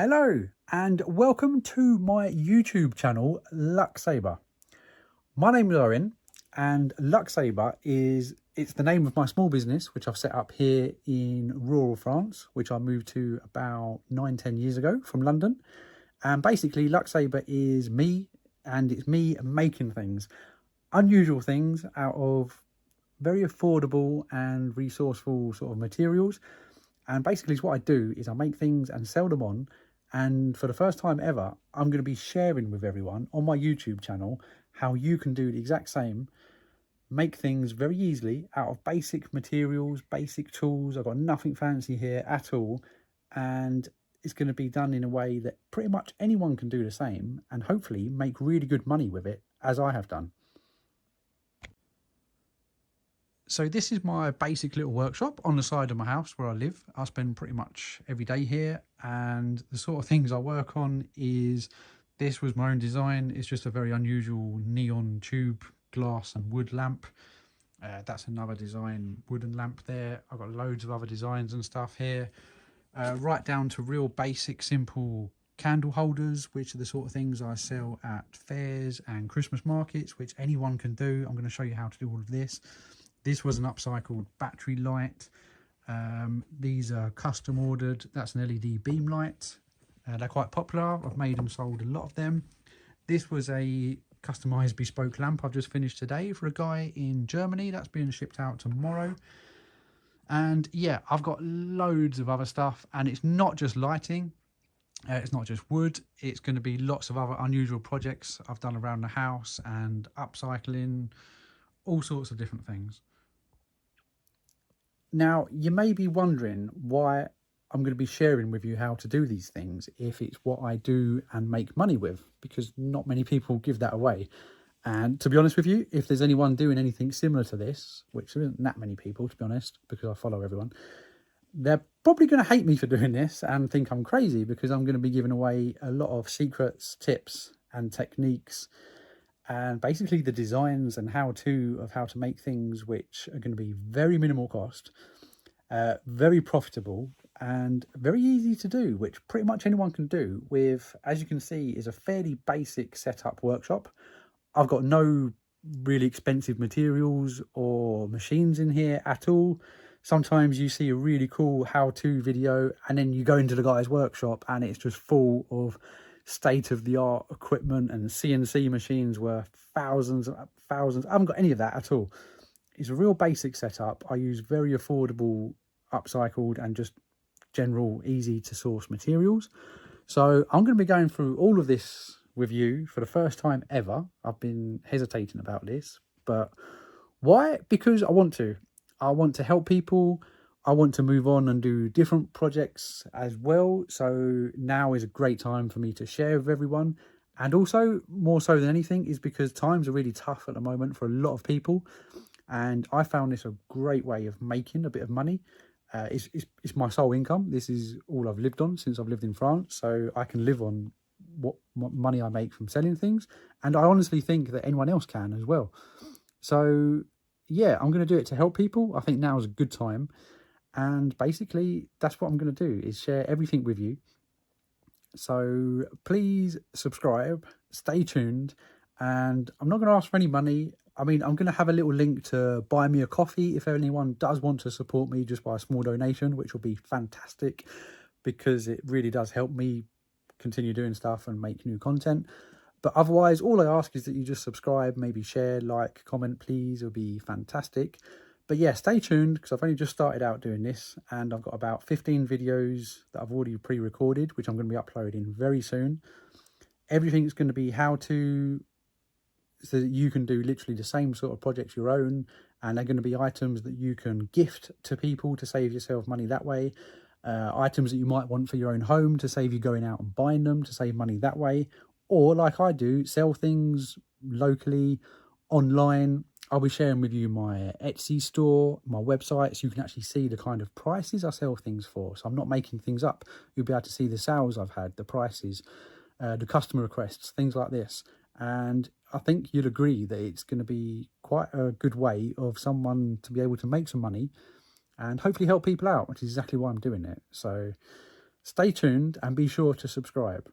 Hello and welcome to my YouTube channel, Luxsabre. My name is Owen and Luxsabre it's the name of my small business which I've set up here in rural France, which I moved to about 9-10 years ago from London. And basically Luxsabre is me, and it's me making things, unusual things out of very affordable and resourceful sort of materials. And basically what I do is I make things and sell them on. And for the first time ever, I'm going to be sharing with everyone on my YouTube channel how you can do the exact same. Make things very easily out of basic materials, basic tools. I've got nothing fancy here at all. And it's going to be done in a way that pretty much anyone can do the same and hopefully make really good money with it, as I have done. So this is my basic little workshop on the side of my house where I live. I spend pretty much every day here, and the sort of things I work on is, this was my own design. It's just a very unusual neon tube, glass and wood lamp. That's another design, wooden lamp there. I've got loads of other designs and stuff here, right down to real basic, simple candle holders, which are the sort of things I sell at fairs and Christmas markets, which anyone can do. I'm going to show you how to do all of this. This was an upcycled battery light. These are custom ordered. That's an LED beam light. They're quite popular. I've made and sold a lot of them. This was a customized bespoke lamp I've just finished today for a guy in Germany. That's being shipped out tomorrow. And yeah, I've got loads of other stuff, and it's not just lighting. It's not just wood. It's going to be lots of other unusual projects I've done around the house and upcycling, all sorts of different things. Now, you may be wondering why I'm going to be sharing with you how to do these things if it's what I do and make money with, because not many people give that away. And to be honest with you, if there's anyone doing anything similar to this, which there isn't that many people, to be honest, because I follow everyone, they're probably going to hate me for doing this and think I'm crazy, because I'm going to be giving away a lot of secrets, tips and techniques, and basically the designs and how to make things which are going to be very minimal cost, very profitable and very easy to do, which pretty much anyone can do with, as you can see, is a fairly basic setup workshop. I've got no really expensive materials or machines in here at all. Sometimes you see a really cool how-to video and then you go into the guy's workshop and it's just full of state-of-the-art equipment and CNC machines worth thousands. I haven't got any of that at all. It's a real basic setup. I use very affordable, upcycled and just general easy to source materials. So I'm going to be going through all of this with you for the first time ever. I've been hesitating about this, but why? Because I want to help people. I want to move on and do different projects as well. So now is a great time for me to share with everyone. And also, more so than anything, is because times are really tough at the moment for a lot of people. And I found this a great way of making a bit of money. It's my sole income. This is all I've lived on since I've lived in France. So I can live on what money I make from selling things. And I honestly think that anyone else can as well. So yeah, I'm going to do it to help people. I think now is a good time. And basically, that's what I'm going to do, is share everything with you. So please subscribe, stay tuned, and I'm not going to ask for any money. I mean, I'm going to have a little link to buy me a coffee if anyone does want to support me just by a small donation, which will be fantastic, because it really does help me continue doing stuff and make new content. But otherwise, all I ask is that you just subscribe, maybe share, like, comment, please. It'll be fantastic. But yeah, stay tuned, because I've only just started out doing this, and I've got about 15 videos that I've already pre-recorded, which I'm going to be uploading very soon. Everything's going to be how to, so that you can do literally the same sort of projects your own, and they're going to be items that you can gift to people to save yourself money that way. Items that you might want for your own home to save you going out and buying them, to save money that way. Or like I do, sell things locally, online. I'll be sharing with you my Etsy store, my website, so you can actually see the kind of prices I sell things for. So I'm not making things up. You'll be able to see the sales I've had, the prices, the customer requests, things like this. And I think you'd agree that it's going to be quite a good way of someone to be able to make some money and hopefully help people out, which is exactly why I'm doing it. So Stay tuned and be sure to subscribe.